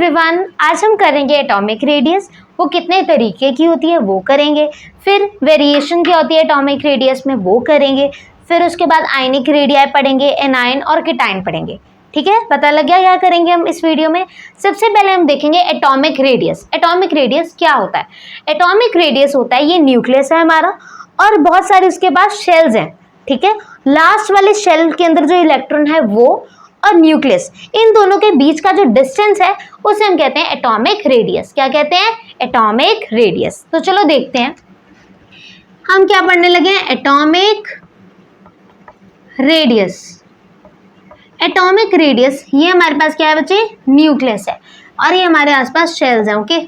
Everyone, आज हम करेंगे एटॉमिक रेडियस। वो कितने तरीके की होती है वो करेंगे, फिर वेरिएशन क्या होती है एटॉमिक रेडियस में वो करेंगे, फिर उसके बाद आयनिक रेडियाई पढ़ेंगे, एनायन और कीटायन पढ़ेंगे। ठीक है, पता लग गया क्या करेंगे हम इस वीडियो में। सबसे पहले हम देखेंगे एटॉमिक रेडियस। एटॉमिक रेडियस क्या होता है? एटॉमिक रेडियस होता है, ये न्यूक्लियस है हमारा और बहुत सारे उसके पास शेल्स हैं। ठीक है, लास्ट वाले शेल के अंदर जो इलेक्ट्रॉन है वो और न्यूक्लियस, इन दोनों के बीच का जो डिस्टेंस है उसे हम कहते हैं एटॉमिक रेडियस। क्या कहते हैं? Atomic radius. तो चलो देखते हैं हम क्या पढ़ने लगे हैं। Atomic radius. एटॉमिक रेडियस, ये हमारे पास क्या है बच्चे? न्यूक्लियस है और ये हमारे आसपास शेल्स हैं। ओके,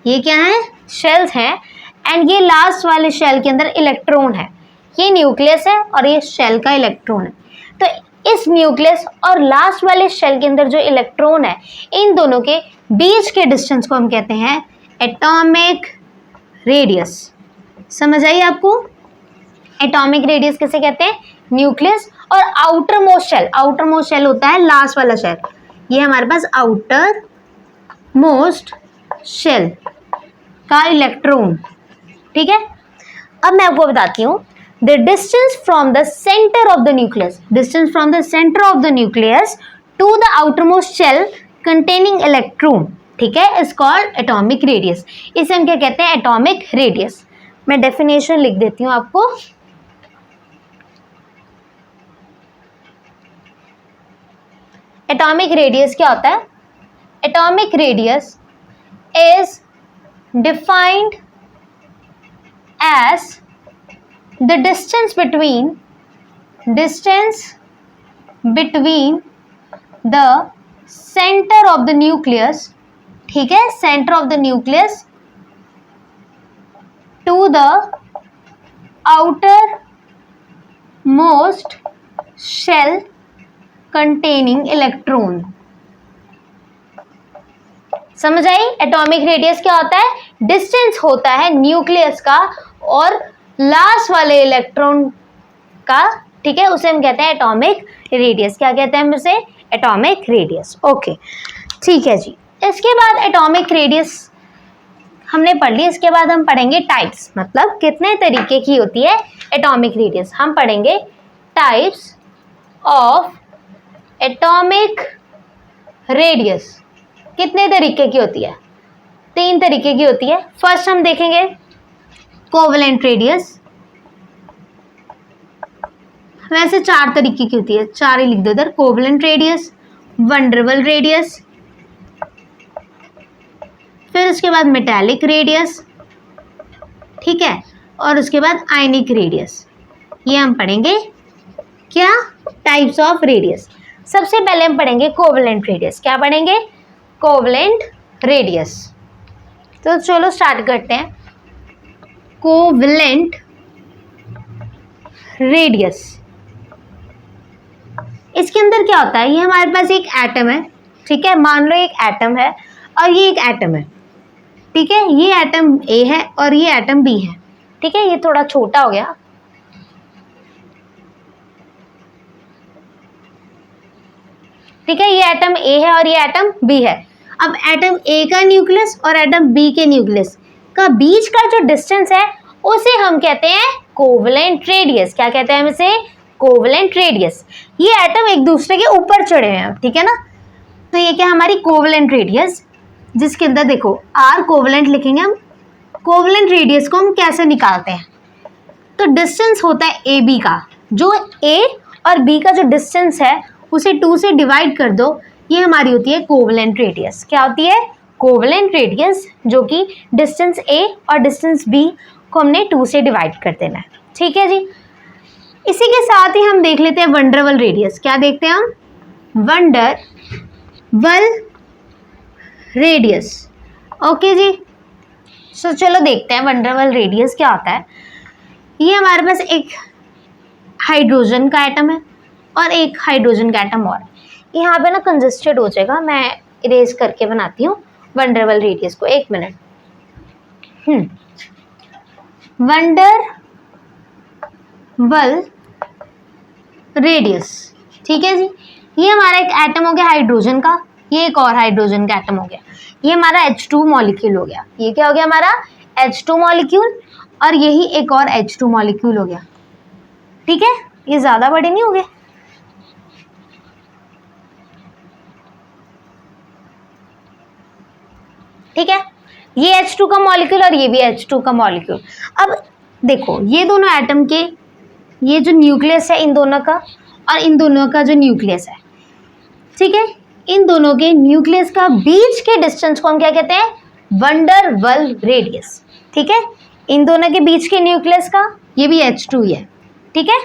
ये क्या है? शेल्स हैं एंड ये लास्ट वाले शेल के अंदर इलेक्ट्रॉन है। ये न्यूक्लियस है और ये शेल का इलेक्ट्रॉन है। तो इस न्यूक्लियस और लास्ट वाले शेल के अंदर जो इलेक्ट्रॉन है, इन दोनों के बीच के डिस्टेंस को हम कहते हैं एटॉमिक रेडियस। समझ आई आपको? एटॉमिक रेडियस किसे कहते हैं? न्यूक्लियस और outermost shell. Outermost shell होता है लास्ट वाला शेल, ये हमारे पास आउटर मोस्ट शेल का इलेक्ट्रॉन। ठीक है, अब मैं आपको बताती हूँ the distance from the center of the nucleus, distance from the center of the nucleus to the outermost shell containing electron, ठीक है, is called atomic radius। इसे हम क्या कहते हैं? atomic radius। मैं डेफिनेशन लिख देती हूँ आपको। atomic radius क्या होता है? atomic radius is defined as the distance between the center of the nucleus, ठीक है, center of the nucleus to the outer most shell containing electron। समझ आई? एटॉमिक रेडियस क्या होता है? डिस्टेंस होता है न्यूक्लियस का और लास्ट वाले इलेक्ट्रॉन का। ठीक है, उसे हम कहते हैं एटॉमिक रेडियस। क्या कहते हैं हम उसे? Atomic radius. ओके, ठीक है जी। इसके बाद एटॉमिक रेडियस हमने पढ़ ली। इसके बाद हम पढ़ेंगे टाइप्स, मतलब कितने तरीके की होती है एटॉमिक रेडियस। हम पढ़ेंगे टाइप्स ऑफ एटॉमिक रेडियस। कितने तरीके की होती है? 3 तरीके की होती है। फर्स्ट हम देखेंगे कोवेलेंट रेडियस। वैसे 4 तरीके की होती है, 4 ही लिख दो इधर। कोवेलेंट रेडियस, वंडरवल रेडियस, फिर उसके बाद मेटालिक रेडियस, ठीक है, और उसके बाद आयनिक रेडियस। ये हम पढ़ेंगे क्या? Types of radius. सबसे पहले हम पढ़ेंगे कोवेलेंट रेडियस। क्या पढ़ेंगे? Covalent radius. तो चलो स्टार्ट करते हैं। कोवेलेंट रेडियस, इसके अंदर क्या होता है? ये हमारे पास एक एटम है, ठीक है, मान लो एक एटम है और ये एक एटम है। ठीक है, ये एटम ए है और ये एटम बी है। ठीक है, ये थोड़ा छोटा हो गया। ठीक है, ये एटम ए है और ये एटम बी है। अब एटम ए का न्यूक्लियस और एटम बी के न्यूक्लियस का बीच का जो डिस्टेंस है उसे हम कहते हैं कोवेलेंट रेडियस। क्या कहते हैं हम इसे? Covalent radius. ये एटम एक दूसरे के ऊपर चढ़े हैं, ठीक है ना, तो ये क्या हमारी कोवेलेंट रेडियस, जिसके अंदर देखो आर कोवेलेंट लिखेंगे हम। कोवेलेंट रेडियस को हम कैसे निकालते हैं? तो डिस्टेंस होता है ए बी का, जो ए और बी का जो डिस्टेंस है उसे 2 से डिवाइड कर दो, ये हमारी होती है कोवेलेंट रेडियस। क्या होती है? कोवेलेंट रेडियस, जो कि डिस्टेंस ए और डिस्टेंस बी को हमने 2 से डिवाइड कर देना है। ठीक है जी। इसी के साथ ही हम देख लेते हैं वंडरवल रेडियस। क्या देखते हैं हम? वंडरवल रेडियस। ओके जी, सो चलो देखते हैं वंडरवल रेडियस क्या होता है। ये हमारे पास एक हाइड्रोजन का एटम है और एक हाइड्रोजन का एटम और। यहाँ पे ना कंजस्टेड हो जाएगा, मैं इरेज करके बनाती हूँ वंडरवल रेडियस को। 1 मिनट। वंडरवल रेडियस, ठीक है जी। ये हमारा एक एटम हो गया हाइड्रोजन का ये एक और हाइड्रोजन का एटम हो गया, ये हमारा H2 मॉलिक्यूल हो गया। ये क्या हो गया हमारा H2 मॉलिक्यूल, और यही एक और H2 मॉलिक्यूल हो गया। ठीक है, ये ज्यादा बड़े नहीं हो गए। ठीक है, ये H2 का मॉलिक्यूल और ये भी H2 का मॉलिक्यूल। अब देखो ये दोनों एटम के, ये जो न्यूक्लियस है इन दोनों का और इन दोनों का जो न्यूक्लियस है, ठीक है, इन दोनों के न्यूक्लियस का बीच के डिस्टेंस को हम क्या कहते हैं, वंडर वाल रेडियस। ठीक है, इन दोनों के बीच के न्यूक्लियस का, ये भी H2 ही है। ठीक है,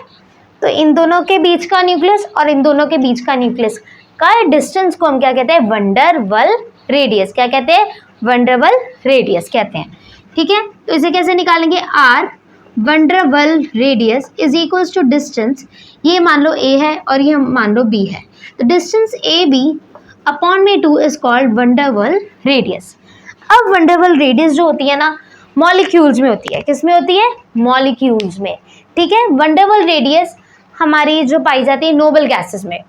तो इन दोनों के बीच का न्यूक्लियस और इन दोनों के बीच का न्यूक्लियस का डिस्टेंस को हम क्या कहते हैं, वंडर वाल रेडियस। क्या कहते हैं, वंडर वाल रेडियस कहते हैं। ठीक है, तो इसे कैसे निकालेंगे, r van der Waal radius is equals to distance, ये मान लो ए है और ये मान लो बी है, तो डिस्टेंस ए बी अपॉन में 2 is called wonder Waal radius. अब वंडर वाल रेडियस जो होती है ना, मॉलिक्यूल्स में होती है। किस में होती है, मॉलिक्यूल्स में। ठीक है, वंडर वाल रेडियस हमारी जो पाई जाती है नोबल गैसेस में।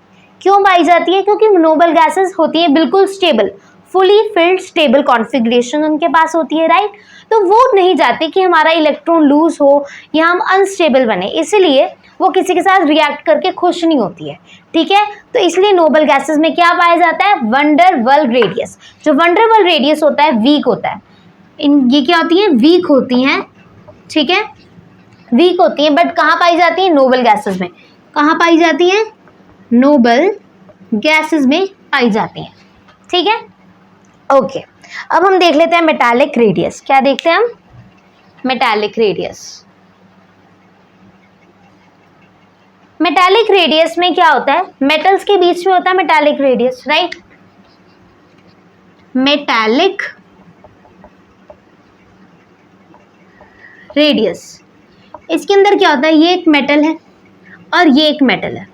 क्यों पाई जाती है, क्योंकि नोबल गैसेस होती है बिल्कुल stable, fully filled stable configuration उनके पास होती है, राइट। तो वो नहीं चाहते कि हमारा इलेक्ट्रॉन लूज हो या हम अनस्टेबल बने, इसलिए वो किसी के साथ रिएक्ट करके खुश नहीं होती है। ठीक है, तो इसलिए नोबल गैसेस में क्या पाया जाता है, वंडर वाल रेडियस। जो वंडर वाल रेडियस होता है वीक होता है। ये क्या होती है, वीक होती हैं। ठीक है, वीक होती हैं, बट कहाँ पाई जाती है, नोबल गैसेस में। कहाँ पाई जाती है, नोबल गैसेस में पाई जाती हैं। ठीक है, ओके। अब हम देख लेते हैं मेटालिक रेडियस। क्या देखते हैं हम, मेटालिक रेडियस। मेटालिक रेडियस में क्या होता है, मेटल्स के बीच में होता है metallic radius, right. Metallic radius, इसके अंदर क्या होता है, ये एक मेटल है और ये एक मेटल है।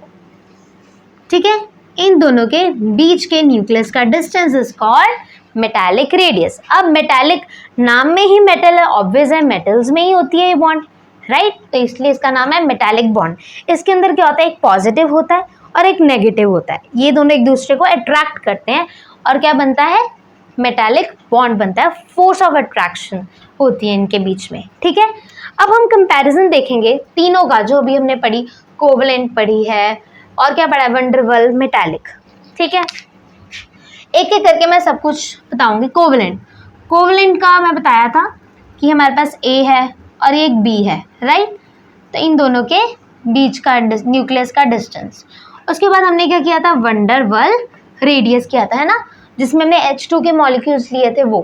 ठीक है, इन दोनों के बीच के न्यूक्लियस का distance is called metallic radius. अब मेटालिक नाम में ही मेटल है, ऑब्वियस है, मेटल्स में ही होती है ये बॉन्ड, राइट। तो इसलिए इसका नाम है मेटालिक बॉन्ड। इसके अंदर क्या होता है, एक पॉजिटिव होता है और एक नेगेटिव होता है। ये दोनों एक दूसरे को अट्रैक्ट करते हैं और क्या बनता है, मेटालिक बॉन्ड बनता है। फोर्स ऑफ अट्रैक्शन होती है इनके बीच में। ठीक है, अब हम कंपैरिजन देखेंगे तीनों का, जो भी हमने पढ़ी, कोवलेंट पढ़ी है और क्या पढ़ा है, वंडर वाल, मेटालिक। ठीक है, एक एक करके मैं सब कुछ बताऊंगी। कोवलेंट, कोवलेंट का मैं बताया था कि हमारे पास ए है और एक बी है, राइट। तो इन दोनों के बीच का न्यूक्लियस का डिस्टेंस। उसके बाद हमने क्या किया था, वंडर वाल रेडियस किया था, है ना, जिसमें हमने H2 के मॉलिक्यूल्स लिए थे वो।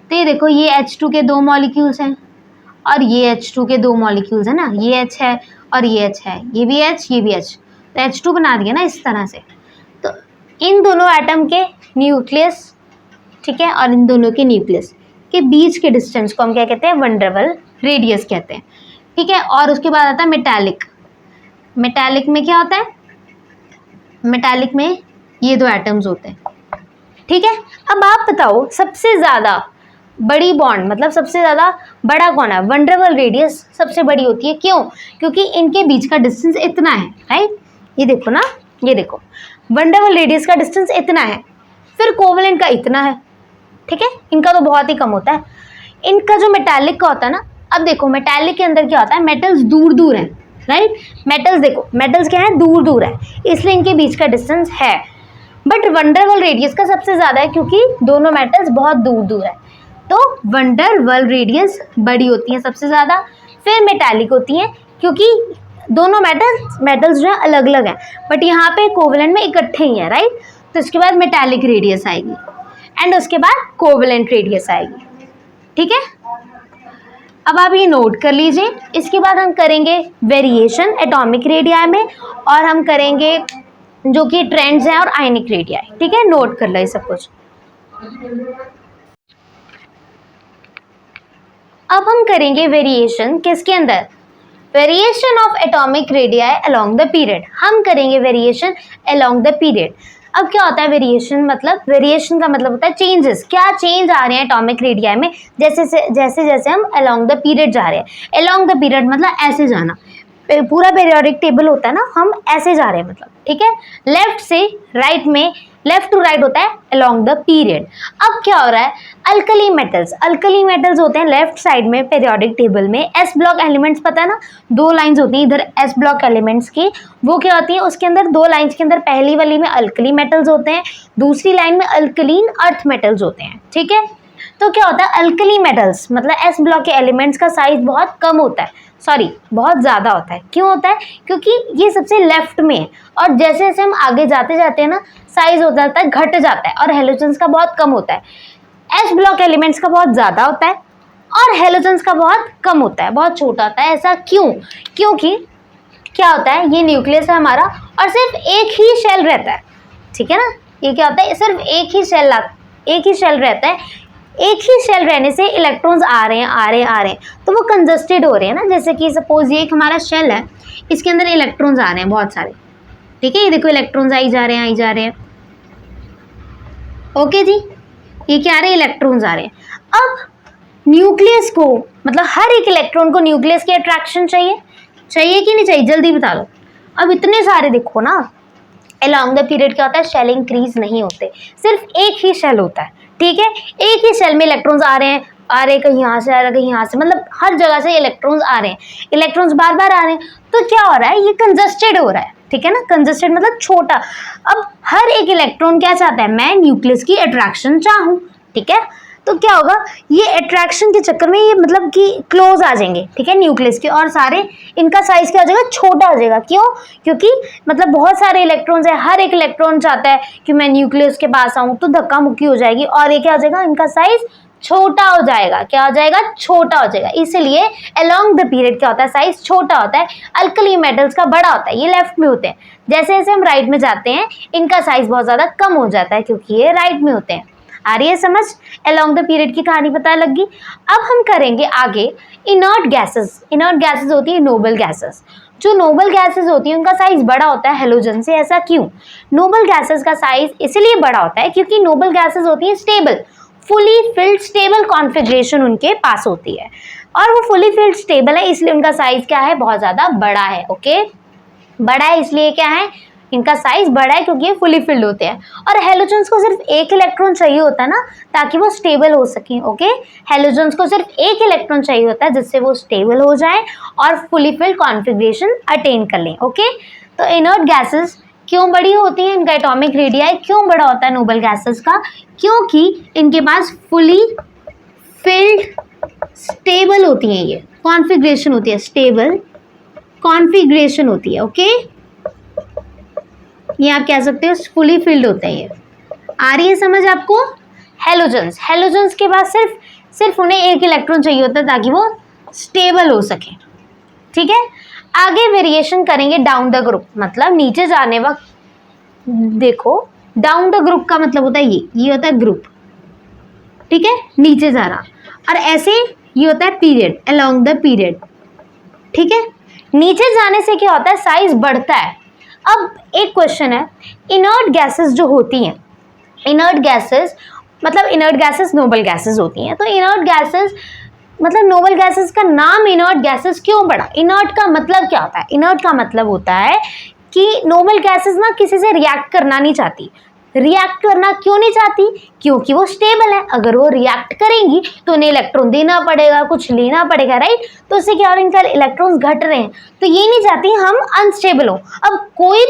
तो ये देखो, ये H2 के 2 मॉलिक्यूल्स हैं और ये H2 के 2 मॉलिक्यूल्स है ना, ये H है और ये H है, ये भी H, ये भी H, तो H2 बना दिया ना इस तरह से। तो इन दोनों एटम के न्यूक्लियस, ठीक है, और इन दोनों के न्यूक्लियस के बीच के डिस्टेंस को हम क्या कहते हैं, वंडर वाल रेडियस कहते हैं। ठीक है, और उसके बाद आता है मेटालिक। मेटालिक में क्या होता है, मेटालिक में ये 2 एटम्स होते हैं। ठीक है, अब आप बताओ सबसे ज़्यादा बड़ी बॉन्ड, मतलब सबसे ज़्यादा बड़ा कौन है, वंडर वाल रेडियस सबसे बड़ी होती है। क्यों, क्योंकि इनके बीच का डिस्टेंस इतना है, राइट। ये देखो ना, ये देखो, वंडर वाल रेडियस का डिस्टेंस इतना है, फिर कोवलेंट का इतना है। ठीक है, इनका तो बहुत ही कम होता है। इनका जो मेटालिक का होता है ना, अब देखो मेटालिक के अंदर क्या होता है, मेटल्स दूर दूर हैं, राइट। मेटल्स देखो, मेटल्स क्या है, दूर दूर है, इसलिए इनके बीच का डिस्टेंस है। बट वंडर वाल रेडियस का सबसे ज़्यादा है, क्योंकि दोनों मेटल्स बहुत दूर दूर है, तो वंडर वाल रेडियस बड़ी होती है सबसे ज़्यादा। फिर मेटालिक होती है, क्योंकि दोनों मेटल्स जो है अलग अलग हैं, बट यहाँ पे कोवलेंट में इकट्ठे ही हैं, राइट। तो इसके बाद मेटालिक रेडियस आएगी एंड उसके बाद कोवलेंट रेडियस आएगी। ठीक है, अब आप ये नोट कर लीजिए। इसके बाद हम करेंगे वेरिएशन एटॉमिक रेडियाई में, और हम करेंगे जो कि ट्रेंड्स हैं और आयनिक रेडियाई। ठीक है, नोट कर लो ये सब कुछ। अब हम करेंगे वेरिएशन किसके अंदर, variation of atomic radii along the period. हम करेंगे वेरिएशन अलोंग द पीरियड। अब क्या होता है वेरिएशन, मतलब वेरिएशन का मतलब होता है चेंजेस, क्या चेंज आ रहे हैं एटॉमिक रेडियाई में जैसे जैसे हम अलोंग द पीरियड जा रहे हैं। अलोंग द पीरियड मतलब ऐसे जाना, पूरा पीरियोडिक टेबल होता है ना, हम ऐसे जा रहे हैं मतलब। ठीक है, लेफ्ट से राइट में लेफ्ट टू राइट होता है अलोंग द पीरियड। अब क्या हो रहा है, अल्कली मेटल्स होते हैं लेफ्ट साइड में पीरियोडिक टेबल में। एस ब्लॉक एलिमेंट्स पता है ना, 2 लाइंस होती हैं इधर एस ब्लॉक एलिमेंट्स की, वो क्या होती है उसके अंदर 2 लाइंस के अंदर पहली वाली में अल्कली मेटल्स होते हैं, दूसरी लाइन में अल्कलीन अर्थ मेटल्स होते हैं। ठीक है, तो क्या होता है अल्कली मेटल्स मतलब एस ब्लॉक के एलिमेंट्स का साइज बहुत कम होता है, सॉरी बहुत ज़्यादा होता है। क्यों होता है, क्योंकि ये सबसे लेफ्ट में है और जैसे जैसे हम आगे जाते जाते हैं ना साइज हो जाता है, घट जाता है और हेलोजन्स का बहुत कम होता है। एस ब्लॉक एलिमेंट्स का बहुत ज़्यादा होता है और हेलोजन्स का बहुत कम होता है, बहुत छोटा होता है। ऐसा क्यों, क्योंकि क्या होता है ये न्यूक्लियस है हमारा और सिर्फ एक ही शेल रहता है। ठीक है ना, ये क्या होता है सिर्फ एक ही शेल रहता है। एक ही शेल रहने से इलेक्ट्रॉन्स आ रहे हैं तो वो कंजस्टेड हो रहे हैं ना। जैसे कि सपोज ये एक हमारा शेल है, इसके अंदर इलेक्ट्रॉन्स आ रहे हैं बहुत सारे। ठीक है, ये देखो इलेक्ट्रॉन्स आई जा रहे हैं। ओके जी, ये क्या आ रहे हैं, इलेक्ट्रॉन्स आ रहे हैं। अब न्यूक्लियस को मतलब हर एक इलेक्ट्रॉन को न्यूक्लियस की अट्रैक्शन चाहिए कि नहीं चाहिए, जल्दी बता दो। अब इतने सारे देखो ना, अलोंग द पीरियड क्या होता है शेल इंक्रीज नहीं होते, सिर्फ एक ही शेल होता है। ठीक है, एक ही शेल में इलेक्ट्रॉन्स आ रहे हैं कहीं यहाँ से आ रहे हैं, कहीं यहाँ से, मतलब हर जगह से इलेक्ट्रॉन्स आ रहे हैं, इलेक्ट्रॉन्स बार बार आ रहे हैं। तो क्या हो रहा है, ये कंजस्टेड हो रहा है। ठीक है ना, कंजस्टेड मतलब छोटा। अब हर एक इलेक्ट्रॉन क्या चाहता है, मैं न्यूक्लियस की अट्रैक्शन चाहूँ। ठीक है, तो क्या होगा, ये अट्रैक्शन के चक्कर में ये मतलब कि क्लोज आ जाएंगे। ठीक है, न्यूक्लियस के, और सारे इनका साइज क्या हो जाएगा, छोटा हो जाएगा। क्यों, क्योंकि मतलब बहुत सारे इलेक्ट्रॉन्स है, हर एक इलेक्ट्रॉन चाहता है कि मैं न्यूक्लियस के पास आऊँ, तो धक्का मुक्की हो जाएगी और ये क्या हो जाएगा, इनका साइज छोटा हो जाएगा। क्या हो जाएगा, छोटा हो जाएगा। इसलिए अलोंग द पीरियड क्या होता है, साइज छोटा होता है। अल्कली मेटल्स का बड़ा होता है, ये लेफ्ट में होते हैं। जैसे जैसे हम राइट में जाते हैं इनका साइज बहुत ज्यादा कम हो जाता है, क्योंकि ये राइट में होते हैं। आ रही है समझ, अलोंग द पीरियड की कहानी पता लगी। अब हम करेंगे आगे इनर्ट गैसेस होती है नोबल गैसेस। जो नोबल गैसेस होती है उनका साइज बड़ा होता है हेलोजन से। ऐसा क्यों, नोबल गैसेस का साइज इसलिए बड़ा होता है क्योंकि नोबल गैसेस होती है stable, fully filled stable configuration उनके पास होती है और वो फुली फिल्ड स्टेबल है, इसलिए उनका साइज क्या है, बहुत ज्यादा बड़ा है। ओके, बड़ा है इसलिए क्या है, इनका साइज बड़ा है क्योंकि ये फुली फिल्ड होते हैं। और हेलोजन्स को सिर्फ एक इलेक्ट्रॉन चाहिए होता है ना ताकि वो स्टेबल हो सके। ओके, हेलोजन्स को सिर्फ एक इलेक्ट्रॉन चाहिए होता है जिससे वो स्टेबल हो जाए और फुली फिल्ड कॉन्फ़िगरेशन अटेन कर लें। ओके, तो इनर्ट गैसेस क्यों बड़ी होती हैं, इनका एटॉमिक रेडियाई क्यों बड़ा होता है नोबल गैसेस का, क्योंकि इनके पास फुली फिल्ड स्टेबल होती हैं, ये कॉन्फ़िगरेशन होती है, स्टेबल कॉन्फ़िगरेशन होती है। ओके, ये आप कह सकते हो फुली फिल्ड होते हैं। ये आ रही है समझ आपको। हेलोजन्स के पास सिर्फ उन्हें एक इलेक्ट्रॉन चाहिए होता है ताकि वो स्टेबल हो सके। ठीक है, आगे वेरिएशन करेंगे डाउन द ग्रुप, मतलब नीचे जाने वक्त देखो डाउन द ग्रुप का मतलब होता है ये होता है ग्रुप। ठीक है, नीचे जा रहा, और ऐसे ये होता है पीरियड, अलोंग द पीरियड। ठीक है, नीचे जाने से क्या होता है, साइज बढ़ता है। अब एक क्वेश्चन है, इनर्ट गैसेस जो होती हैं, इनर्ट गैसेस नोबल गैसेस होती हैं। तो इनर्ट गैसेस मतलब नोबल गैसेस का नाम इनर्ट गैसेस क्यों पड़ा, इनर्ट का मतलब क्या होता है, इनर्ट का मतलब होता है कि नोबल गैसेस ना किसी से रिएक्ट करना नहीं चाहती। रिएक्ट करना क्यों नहीं चाहती, क्योंकि वो स्टेबल है। अगर वो रिएक्ट करेंगी तो उन्हें इलेक्ट्रॉन देना पड़ेगा, कुछ लेना पड़ेगा, राइट। तो उससे क्या हो रहा है, इनका इलेक्ट्रॉन्स घट रहे हैं, तो ये नहीं चाहती हम अनस्टेबल हो। अब कोई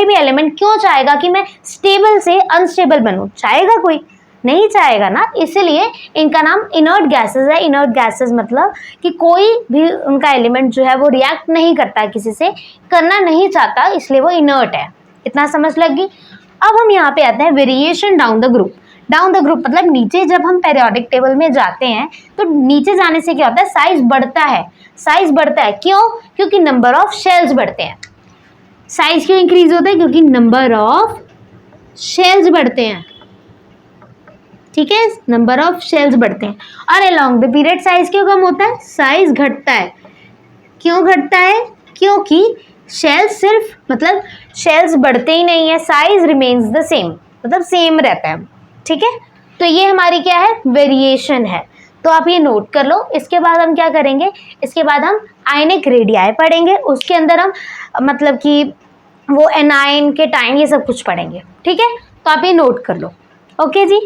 भी एलिमेंट क्यों चाहेगा कि मैं स्टेबल से अनस्टेबल बनूं, चाहेगा कोई, नहीं चाहेगा ना। इसलिए इनका नाम इनर्ट गैसेस है। इनर्ट गैसेस मतलब कि कोई भी उनका एलिमेंट जो है वो रिएक्ट नहीं करता, किसी से करना नहीं चाहता, इसलिए वो इनर्ट है। इतना समझ लगी। अब हम यहाँ पे आते हैं variation down the group. Down the group मतलब नीचे जब हम पेरियोडिक टेबल में जाते हैं तो नीचे जाने से क्या होता है, साइज बढ़ता है। साइज बढ़ता है क्यों, क्योंकि नंबर ऑफ शेल्स बढ़ते हैं। साइज क्यों इंक्रीज होता है, क्योंकि नंबर ऑफ शेल्स बढ़ते हैं। ठीक है, नंबर ऑफ शेल्स बढ़ते हैं। और अलोंग द पीरियड साइज क्यों कम होता है, साइज घटता है। क्यों घटता है, क्योंकि शेल्स बढ़ते ही नहीं है, साइज रिमेन्स द सेम, मतलब सेम रहता है। ठीक है, तो ये हमारी क्या है, वेरिएशन है। तो आप ये नोट कर लो। इसके बाद हम क्या करेंगे, इसके बाद हम आयनिक रेडियाई पढ़ेंगे। उसके अंदर हम मतलब कि वो एनाइन के टाइम ये सब कुछ पढ़ेंगे, ठीक है। तो आप ये नोट कर लो, ओके जी।